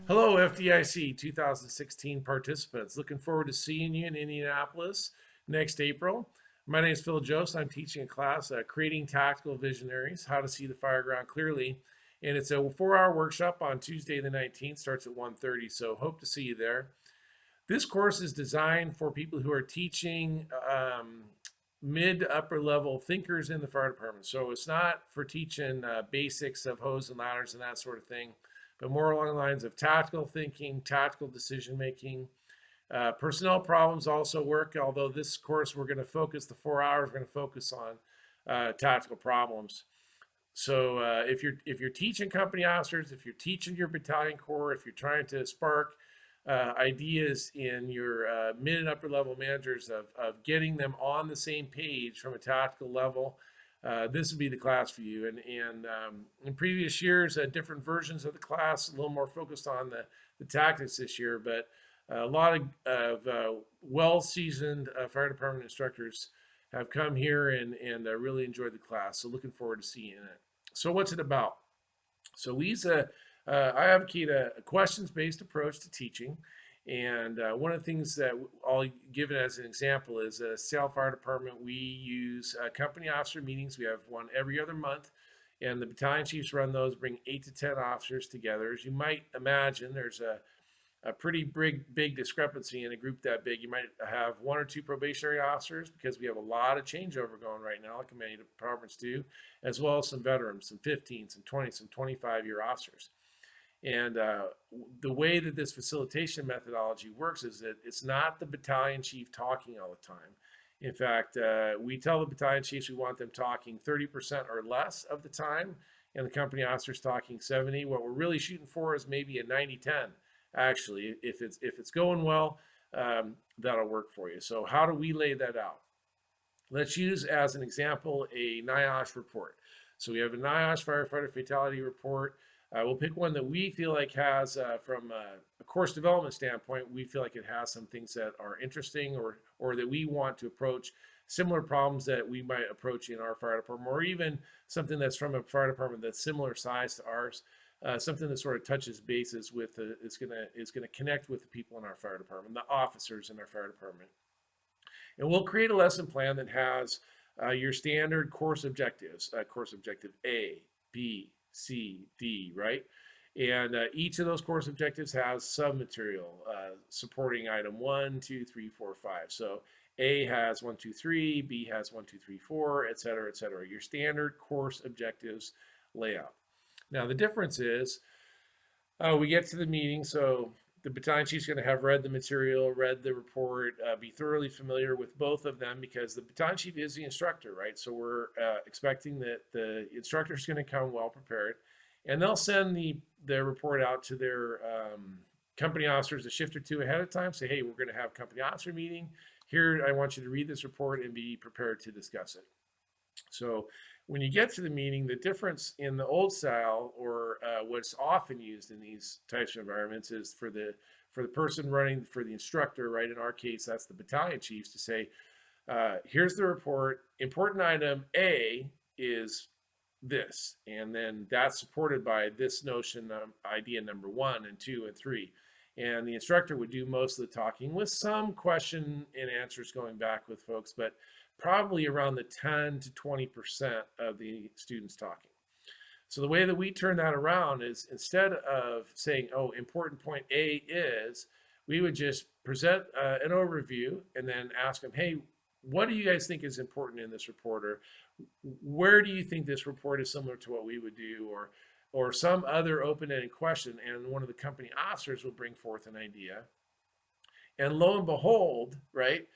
Hello, FDIC 2016 participants. Looking forward to seeing you in Indianapolis next April. My name is Phil Jost. I'm teaching a class, Creating Tactical Visionaries, How to See the Fireground Clearly. And it's a 4-hour workshop on Tuesday the 19th, starts at 1:30. So hope to see you there. This course is designed for people who are teaching mid to upper level thinkers in the fire department. So it's not for teaching basics of hose and ladders and that sort of thing, but more along the lines of tactical thinking, tactical decision making. Personnel problems also work, although this course we're going to focus the 4 hours, we're going to focus on tactical problems. So if you're teaching company officers, if you're teaching your battalion corps, if you're trying to spark ideas in your mid and upper level managers of getting them on the same page from a tactical level, this would be the class for you. And in previous years, different versions of the class, a little more focused on the tactics this year, but a lot of well-seasoned fire department instructors have come here and really enjoyed the class. So looking forward to seeing it. So what's it about? So I advocate a questions-based approach to teaching. And one of the things that I'll give it as an example is Seattle Fire Department. We use company officer meetings. We have one every other month, and the battalion chiefs run those, bring 8 to 10 officers together. As you might imagine, there's a pretty big discrepancy in a group that big. You might have 1 or 2 probationary officers because we have a lot of changeover going right now, like many departments do, as well as some veterans, some 15, some 20, some 25-year officers. And the way that this facilitation methodology works is that it's not the battalion chief talking all the time. In fact, we tell the battalion chiefs we want them talking 30% or less of the time, and the company officers talking 70. What we're really shooting for is maybe a 90-10. Actually, if it's going well, that'll work for you. So how do we lay that out? Let's use as an example a NIOSH report. So we have a NIOSH firefighter fatality report. We'll pick one that we feel like has, from a course development standpoint, we feel like it has some things that are interesting or that we want to approach similar problems that we might approach in our fire department, or even something that's from a fire department that's similar size to ours. Something that sort of touches bases with is gonna connect with the people in our fire department, the officers in our fire department, and we'll create a lesson plan that has your standard course objectives, course objective A, B, C, D, right? And each of those course objectives has sub-material supporting item 1, 2, 3, 4, 5. So A has 1, 2, 3, B has 1, 2, 3, 4, et cetera, et cetera. Your standard course objectives layout. Now the difference is we get to the meeting, so the battalion chief's going to have read the material, read the report, be thoroughly familiar with both of them because the battalion chief is the instructor, right? So we're expecting that the instructor is going to come well prepared, and they'll send the report out to their company officers a shift or two ahead of time. Say, hey, we're going to have a company officer meeting. Here, I want you to read this report and be prepared to discuss it. So when you get to the meeting, the difference in the old style, or what's often used in these types of environments, is for the person running, for the instructor, right? In our case, that's the battalion chiefs, to say, here's the report. Important item A is this, and then that's supported by this notion, idea number 1 and 2 and 3. And the instructor would do most of the talking with some question and answers going back with folks, but probably around the 10 to 20% of the students talking. So the way that we turn that around is, instead of saying, oh, important point A is, we would just present an overview and then ask them, hey, what do you guys think is important in this report? Or where do you think this report is similar to what we would do? Or some other open-ended question, and one of the company officers will bring forth an idea. And lo and behold, right,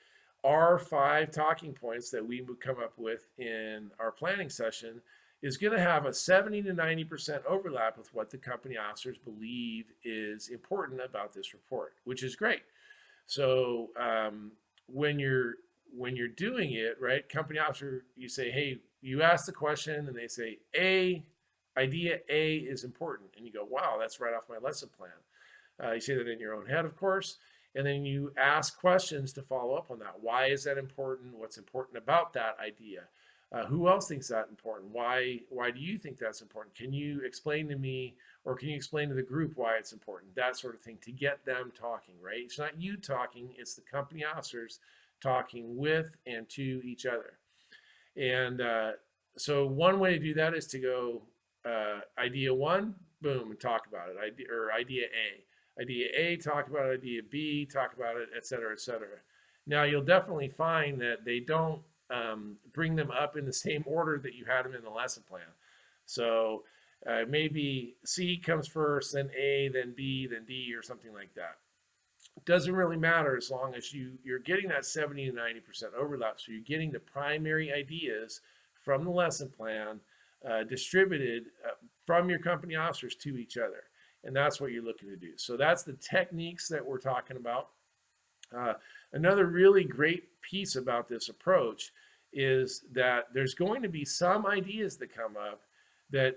our 5 talking points that we would come up with in our planning session is going to have a 70 to 90% overlap with what the company officers believe is important about this report, which is great. So when you're doing it, right, company officer, you say, hey, you ask the question, and they say, idea A is important, and you go, wow, that's right off my lesson plan. You say that in your own head, of course. And then you ask questions to follow up on that. Why is that important? What's important about that idea? Who else thinks that important? Why do you think that's important? Can you explain to me, or can you explain to the group why it's important? That sort of thing, to get them talking, right? It's not you talking, it's the company officers talking with and to each other. And so one way to do that is to go idea one, boom, and talk about it. Idea A. Idea A, talk about it. Idea B, talk about it, et cetera, et cetera. Now, you'll definitely find that they don't bring them up in the same order that you had them in the lesson plan. So maybe C comes first, then A, then B, then D, or something like that. It doesn't really matter as long as you're getting that 70 to 90% overlap. So you're getting the primary ideas from the lesson plan distributed from your company officers to each other. And that's what you're looking to do. So that's the techniques that we're talking about. Another really great piece about this approach is that there's going to be some ideas that come up that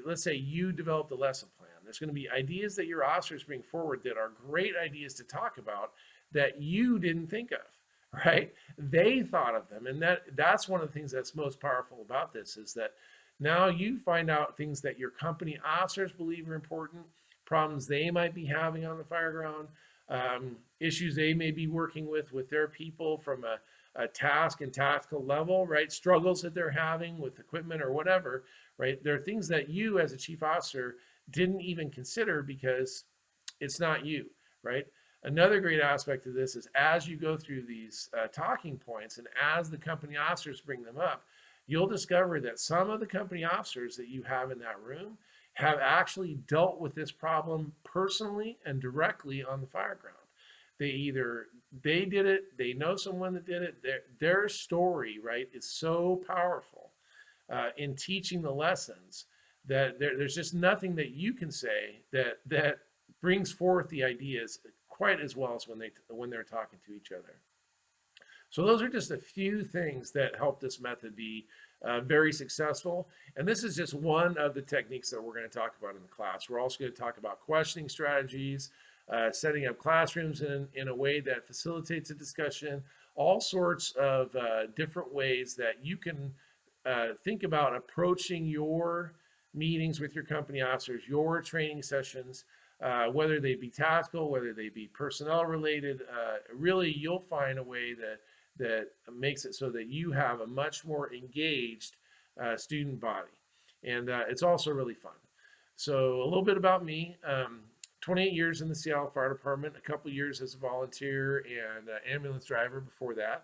let's say you develop the lesson plan, there's going to be ideas that your officers bring forward that are great ideas to talk about that you didn't think of, right? They thought of them. And that's one of the things that's most powerful about this, is that now you find out things that your company officers believe are important, problems they might be having on the fire ground, issues they may be working with their people from a task and tactical level, right? Struggles that they're having with equipment or whatever, right? There are things that you as a chief officer didn't even consider because it's not you, right? Another great aspect of this is as you go through these talking points and as the company officers bring them up, you'll discover that some of the company officers that you have in that room have actually dealt with this problem personally and directly on the fire ground. They did it, they know someone that did it. Their story, right, is so powerful in teaching the lessons that there's just nothing that you can say that brings forth the ideas quite as well as when they're talking to each other. So those are just a few things that help this method be very successful. And this is just one of the techniques that we're going to talk about in the class. We're also going to talk about questioning strategies, setting up classrooms in a way that facilitates a discussion, all sorts of different ways that you can think about approaching your meetings with your company officers, your training sessions, whether they be tactical, whether they be personnel related. Really, you'll find a way that makes it so that you have a much more engaged student body. And it's also really fun. So a little bit about me. 28 years in the Seattle Fire Department, a couple years as a volunteer and ambulance driver before that.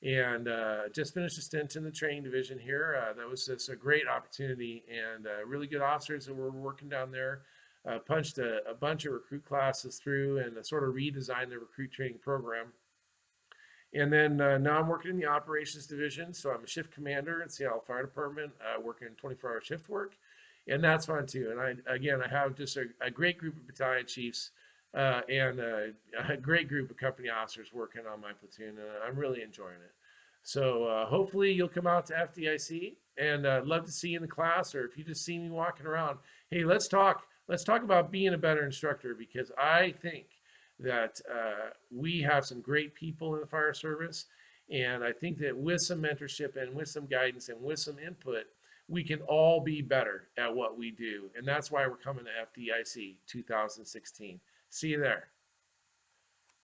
And just finished a stint in the training division here. That was just a great opportunity, and really good officers that were working down there. Punched a bunch of recruit classes through and sort of redesigned the recruit training program. And then now I'm working in the operations division. So I'm a shift commander in Seattle Fire Department, working 24-hour shift work. And that's fun too. And I have just a great group of battalion chiefs and a great group of company officers working on my platoon. And I'm really enjoying it. So hopefully you'll come out to FDIC, and I'd love to see you in the class, or if you just see me walking around, hey, let's talk about being a better instructor, because I think that we have some great people in the fire service. And I think that with some mentorship and with some guidance and with some input, we can all be better at what we do. And that's why we're coming to FDIC 2016. See you there.